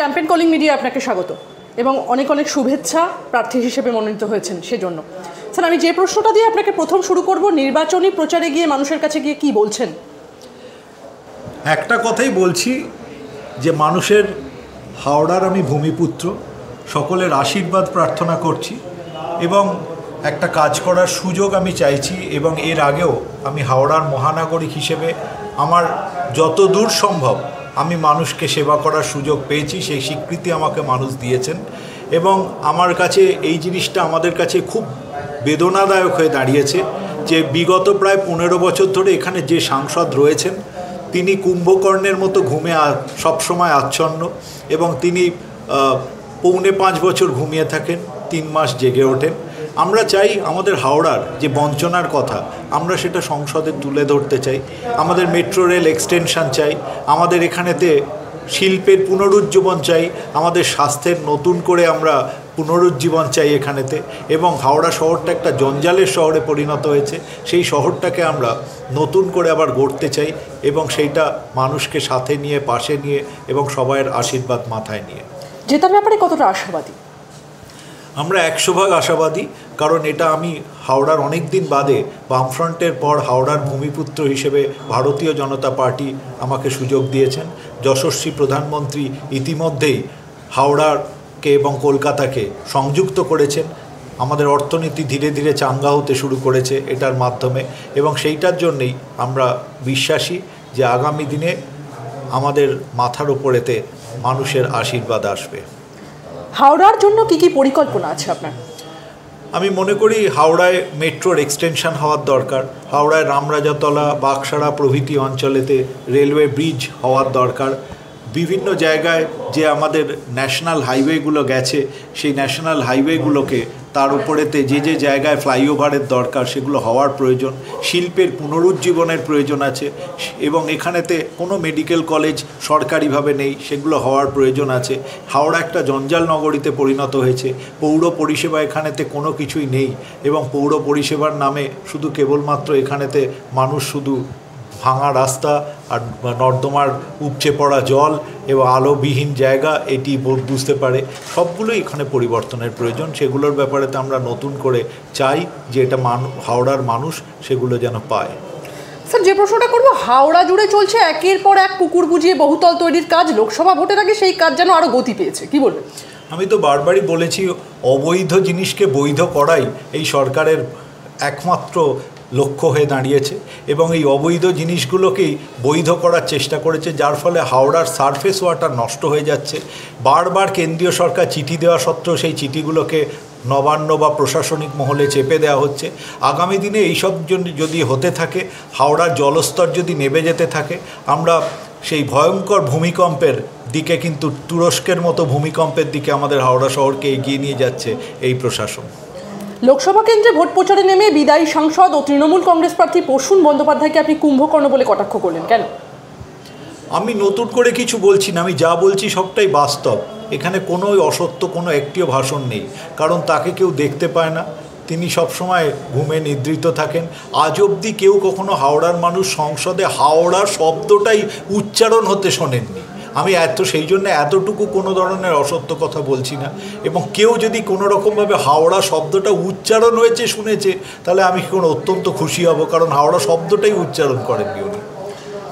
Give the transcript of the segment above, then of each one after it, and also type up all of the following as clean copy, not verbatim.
Campaign calling media আপনাকে স্বাগত এবং অনেক অনেক শুভেচ্ছা প্রার্থী হিসেবে মনোনীত হয়েছেন সেজন্য। স্যার, আমি যে প্রশ্নটা দিয়ে আপনাকে প্রথম শুরু করব, নির্বাচনী প্রচারে গিয়ে মানুষের কাছে গিয়ে কি বলছেন? একটা কথাই বলছি যে মানুষের হাওড়ার আমি ভূমিপুত্র, সকলের আশীর্বাদ প্রার্থনা করছি এবং একটা কাজ করার সুযোগ আমি চাইছি এবং এর আগেও আমি হাওড়ার মহানাগরিক হিসেবে আমার যত দূর সম্ভব আমি মানুষকে সেবা করার সুযোগ পেয়েছি, সেই স্বীকৃতি আমাকে মানুষ দিয়েছেন এবং আমার কাছে এই জিনিসটা আমাদের কাছে খুব বেদনাদায়ক হয়ে দাঁড়িয়েছে যে বিগত প্রায় 15 বছর ধরে এখানে যে সাংসদ রয়েছেন তিনি কুম্ভকর্ণের মতো ঘুমে সবসময় আচ্ছন্ন এবং তিনি 4.5 বছর ঘুমিয়ে থাকেন, 3 মাস জেগে ওঠেন। আমরা চাই আমাদের হাওড়ার যে বঞ্চনার কথা আমরা সেটা সংসদে তুলে ধরতে চাই। আমাদের মেট্রো রেল এক্সটেনশন চাই, আমাদের এখানেতে শিল্পের পুনরুজ্জীবন চাই, আমাদের স্বাস্থ্যের নতুন করে আমরা পুনরুজ্জীবন চাই এখানেতে এবং হাওড়া শহরটা একটা জঞ্জালের শহরে পরিণত হয়েছে, সেই শহরটাকে আমরা নতুন করে আবার গড়তে চাই এবং সেইটা মানুষকে সাথে নিয়ে, পাশে নিয়ে এবং সবাইয়ের আশীর্বাদ মাথায় নিয়ে। জেতার ব্যাপারে কতটা আশাবাদী? আমরা 100% আশাবাদী, কারণ এটা আমি হাওড়ার অনেক দিন বাদে বামফ্রন্টের পর হাওড়ার ভূমিপুত্র হিসেবে ভারতীয় জনতা পার্টি আমাকে সুযোগ দিয়েছেন। যশস্বী প্রধানমন্ত্রী ইতিমধ্যেই হাওড়াকে এবং কলকাতাকে সংযুক্ত করেছেন, আমাদের অর্থনীতি ধীরে ধীরে চাঙ্গা হতে শুরু করেছে এটার মাধ্যমে এবং সেইটার জন্যেই আমরা বিশ্বাসী যে আগামী দিনে আমাদের মাথার ওপরেতে মানুষের আশীর্বাদ আসবে। হাওড়ার জন্য কি কি পরিকল্পনা আছে আপনার? আমি মনে করি হাওড়ায় মেট্রোর এক্সটেনশন হওয়ার দরকার, হাওড়ায় রামরাজাতলা, বাগসাড়া প্রভৃতি অঞ্চলেতে রেলওয়ে ব্রিজ হওয়ার দরকার। বিভিন্ন জায়গায় যে আমাদের ন্যাশনাল হাইওয়েগুলো গেছে সেই ন্যাশনাল হাইওয়েগুলোকে তার উপরেতে যে যে জায়গায় ফ্লাইওভারের দরকার সেগুলো হওয়ার প্রয়োজন। শিল্পের পুনরুজ্জীবনের প্রয়োজন আছে এবং এখানেতে কোনো মেডিকেল কলেজ সরকারিভাবে নেই, সেগুলো হওয়ার প্রয়োজন আছে। হাওড়া একটা জঞ্জাল নগরীতে পরিণত হয়েছে, পৌর পরিষেবা এখানেতে কোনো কিছুই নেই এবং পৌর পরিষেবার নামে শুধু কেবলমাত্র এখানেতে মানুষ শুধু ভাঙা রাস্তা আর নর্দমার উপচে পড়া জল এবং আলোবিহীন জায়গা এটি বুঝতে পারে। সবগুলোই এখানে পরিবর্তনের প্রয়োজন, সেগুলোর ব্যাপারে তো আমরা নতুন করে চাই যে এটা হাওড়ার মানুষ সেগুলো যেন পায়। স্যার, যে প্রশ্নটা করবো, হাওড়া জুড়ে চলছে একের পর এক পুকুর বুঝিয়ে বহুতল তৈরির কাজ, লোকসভা ভোটের আগে সেই কাজ যেন আরও গতি পেয়েছে, কি বলবেন? আমি তো বারবারই বলেছি অবৈধ জিনিসকে বৈধ করাই এই সরকারের একমাত্র লক্ষ্য হয়ে দাঁড়িয়েছে এবং এই অবৈধ জিনিসগুলোকেই বৈধ করার চেষ্টা করেছে, যার ফলে হাওড়ার সারফেস ওয়াটার নষ্ট হয়ে যাচ্ছে। বারবার কেন্দ্রীয় সরকার চিঠি দেওয়া সত্ত্বেও সেই চিঠিগুলোকে নবান্ন বা প্রশাসনিক মহলে চেপে দেওয়া হচ্ছে। আগামী দিনে এইসব যদি হতে থাকে, হাওড়ার জলস্তর যদি নেমে যেতে থাকে, আমরা সেই ভয়ঙ্কর ভূমিকম্পের দিকে, কিন্তু তুরস্কের মতো ভূমিকম্পের দিকে আমাদের হাওড়া শহরকে এগিয়ে নিয়ে যাচ্ছে এই প্রশাসন। লোকসভা কেন্দ্রে ভোট প্রচারে নেমে বিদায়ী সাংসদ ও তৃণমূল কংগ্রেস প্রার্থী প্রসূন বন্দ্যোপাধ্যায়কে আপনি কুম্ভকর্ণ বলে কটাক্ষ করলেন, কেন? আমি নতুন করে কিছু বলছি না, আমি যা বলছি সবটাই বাস্তব। এখানে কোনো অসত্য কোনো একটিও ভাষণ নেই, কারণ তাকে কেউ দেখতে পায় না, তিনি সবসময় ঘুমে নিদ্রিত থাকেন। আজ অবধি কেউ কখনো হাওড়ার মানুষ সংসদে হাওড়া শব্দটাই উচ্চারণ হতে শোনেননি। আমি সেই জন্য এতটুকু কোনো ধরনের অসত্য কথা বলছি না এবং কেউ যদি কোনো রকমভাবে হাওড়া শব্দটা উচ্চারণ হয়েছে শুনেছে তাহলে আমি অত্যন্ত খুশি হব, কারণ হাওড়া শব্দটাই উচ্চারণ করেননি উনি।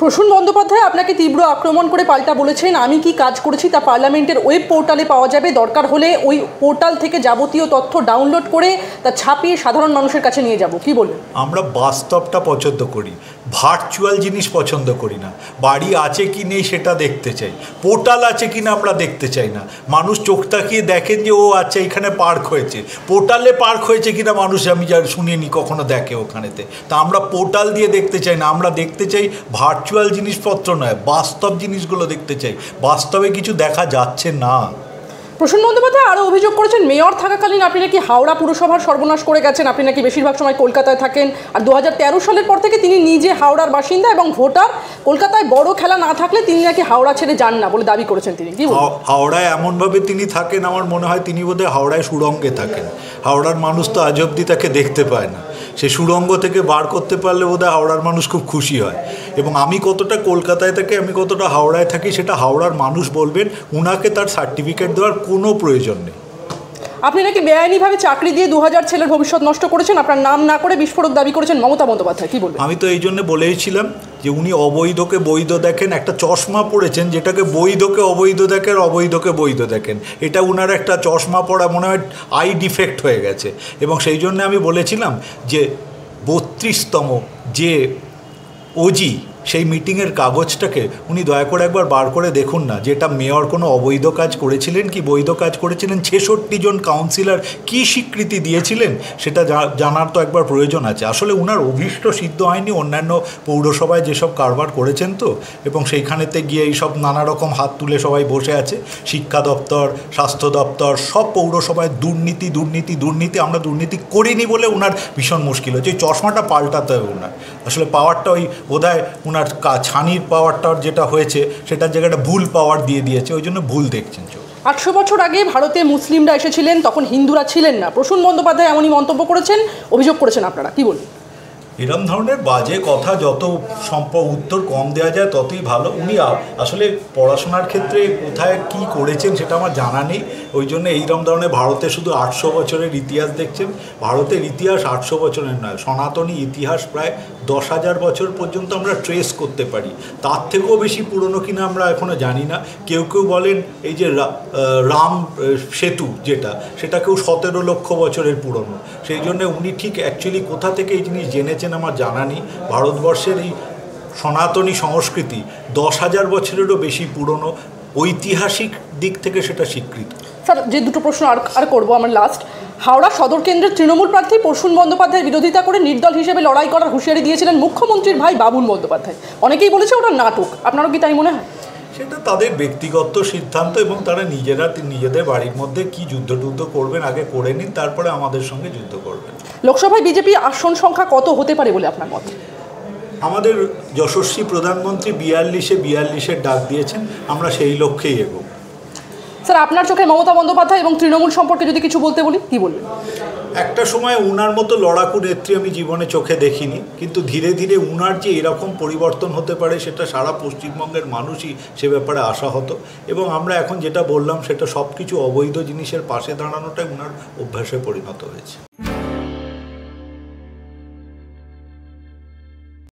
প্রসূন বন্দ্যোপাধ্যায় আপনাকে তীব্র আক্রমণ করে পাল্টা বলেছেন, আমি কি কাজ করেছি তা পার্লামেন্টের ওয়েব পোর্টালে পাওয়া যাবে, দরকার হলে ওই পোর্টাল থেকে যাবতীয় তথ্য ডাউনলোড করে তা ছাপিয়ে সাধারণ মানুষের কাছে নিয়ে যাব, কি বলবেন? আমরা বাস্তবটা পছন্দ করি, ভার্চুয়াল জিনিস পছন্দ করি না। বাড়ি আছে কি নেই সেটা দেখতে চাই, পোর্টাল আছে কি না আমরা দেখতে চাই না। মানুষ চোখ তাকিয়ে দেখেন যে ও আচ্ছা এখানে পার্ক হয়েছে, পোর্টালে পার্ক হয়েছে কিনা মানুষ আমি যা শুনিনি কখনো দেখে ওখানেতে, তা আমরা পোর্টাল দিয়ে দেখতে চাই না। আমরা দেখতে চাই ভার্চুয়াল জিনিসপত্র নয়, বাস্তব জিনিসগুলো দেখতে চাই। বাস্তবে কিছু দেখা যাচ্ছে না। প্রসূন বন্দ্যোপাধ্যায় আরও অভিযোগ করেছেন, মেয়র থাকাকালীন আপনি নাকি হাওড়া পুরসভার সর্বনাশ করে গেছেন, আপনি নাকি বেশিরভাগ সময় কলকাতায় থাকেন, আর 2013 সালের পর থেকে তিনি নিজে হাওড়ার বাসিন্দা এবং ভোটার, কলকাতায় বড় খেলা না থাকলে তিনি নাকি হাওড়া ছেড়ে যান না বলে দাবি করেছেন তিনি। কি হাওড়ায় এমনভাবে তিনি থাকেন, আমার মনে হয় তিনি বোধহয় হাওড়ায় সুড়ঙ্গে থাকেন। হাওড়ার মানুষ তো আজ অবধি তাকে দেখতে পায় না। সে সুড়ঙ্গ থেকে বার করতে পারলে বোধহয় হাওড়ার মানুষ খুব খুশি হয়। এবং আমি কতটা কলকাতায় থাকি, আমি কতটা হাওড়ায় থাকি, সেটা হাওড়ার মানুষ বলবেন। উনাকে তার সার্টিফিকেট দেওয়ার কোনো প্রয়োজন নেই। আপনি নাকি বেআইনিভাবে চাকরি দিয়ে 2000 ছেলের ভবিষ্যৎ নষ্ট করেছেন, আপনার নাম না করে বিস্ফোরক দাবি করেছেন মমতা বন্দ্যোপাধ্যায়, কি বলবেন? আমি তো এই জন্য বলেইছিলাম যে উনি অবৈধকে বৈধ দেখেন, একটা চশমা পড়েছেন যেটাকে বৈধকে অবৈধ দেখেন, অবৈধকে বৈধ দেখেন। এটা উনার একটা চশমা পড়া মনে হয় আই ডিফেক্ট হয়ে গেছে। এবং সেই জন্য আমি বলেছিলাম যে 32তম যে ওজি সেই মিটিংয়ের কাগজটাকে উনি দয়া করে একবার বার করে দেখুন না, যেটা মেয়র কোনো অবৈধ কাজ করেছিলেন কি বৈধ কাজ করেছিলেন, 66 জন কাউন্সিলর কী স্বীকৃতি দিয়েছিলেন সেটা জানার তো একবার প্রয়োজন আছে। আসলে উনার অভীষ্ট সিদ্ধ হয়নি অন্যান্য পৌরসভায় যেসব কারবার করেছেন তো, এবং সেইখানেতে গিয়ে এইসব নানা রকম হাত তুলে সবাই বসে আছে। শিক্ষা দপ্তর, স্বাস্থ্য দপ্তর, সব পৌরসভায় দুর্নীতি দুর্নীতি দুর্নীতি। আমরা দুর্নীতি করিনি বলে উনার ভীষণ মুশকিল হচ্ছে। এই চশমাটা পাল্টাতে হবে উনার। আসলে পাওয়ারটা ওই বোধহয় উনার ছানির পাওয়ারটার যেটা হয়েছে সেটার জায়গাটা ভুল পাওয়ার দিয়ে দিয়েছে, ওই জন্য ভুল দেখছেন। 800 বছর আগে ভারতে মুসলিমরা এসেছিলেন, তখন হিন্দুরা ছিলেন না। প্রসূন বন্দ্যোপাধ্যায় এমনই মন্তব্য করেছেন, অভিযোগ করেছেন, আপনারা কি বলবেন? এরম ধরনের বাজে কথা যত উত্তর কম দেওয়া যায় ততই ভালো। উনি আসলে পড়াশোনার ক্ষেত্রে কোথায় কি করেছেন সেটা আমার জানা নেই, ওই জন্য এইরকম ধরনের ভারতে শুধু 800 বছরের ইতিহাস দেখছেন। ভারতের ইতিহাস 800 বছরের নয়, সনাতনী ইতিহাস প্রায় 10,000 বছর পর্যন্ত আমরা ট্রেস করতে পারি। তার থেকেও বেশি পুরনো কিনা আমরা এখনও জানি না। কেউ কেউ বলেন এই যে রাম সেতু যেটা, সেটা কেউ 17 লক্ষ বছরের পুরনো। সেই জন্য উনি ঠিক অ্যাকচুয়ালি কোথা থেকে এই জিনিস জেনেছেন আমার জানা নেই। ভারতবর্ষের এই সনাতনী সংস্কৃতি 10,000 বছরেরও বেশি পুরনো, ঐতিহাসিক দিক থেকে সেটা স্বীকৃত। স্যার, যে দুটো প্রশ্ন আর করবো আমার লাস্ট। হাওড়া সদর কেন্দ্রের তৃণমূল প্রার্থী প্রসূন বন্দ্যোপাধ্যায়ের বিরোধিতা করে নির্দল হিসেবে লড়াই করার হুঁশিয়ারি দিয়েছিলেন মুখ্যমন্ত্রীর ভাই বাবুল বন্দ্যোপাধ্যায়। অনেকেই বলেছে ওটা নাটক, আপনারও কি তাই মনে হয়? সেটা তাদের ব্যক্তিগত সিদ্ধান্ত, এবং তারা নিজেদের বাড়ির মধ্যে কি যুদ্ধ করবেন আগে করে নিন, তারপরে আমাদের সঙ্গে যুদ্ধ করবেন। লোকসভায় বিজেপি আসন সংখ্যা কত হতে পারে বলে আপনার মত? আমাদের যশস্বী প্রধানমন্ত্রী 42-এর ডাক দিয়েছেন, আমরা সেই লক্ষ্যেই এগোব। স্যার, আপনার চোখে মমতা বন্দ্যোপাধ্যায় এবং তৃণমূল সম্পর্কে যদি কিছু বলতে বলি, কি বলবেন? একটা সময় উনার মতো লড়াকু নেত্রী আমি জীবনে চোখে দেখিনি, কিন্তু ধীরে ধীরে উনার যে এরকম পরিবর্তন হতে পারে সেটা সারা পশ্চিমবঙ্গের মানুষই সে ব্যাপারে আশাহত। এবং আমরা এখন যেটা বললাম সেটা সব কিছু অবৈধ জিনিসের পাশে দাঁড়ানোটাই উনার অভ্যাসে পরিণত হয়েছে।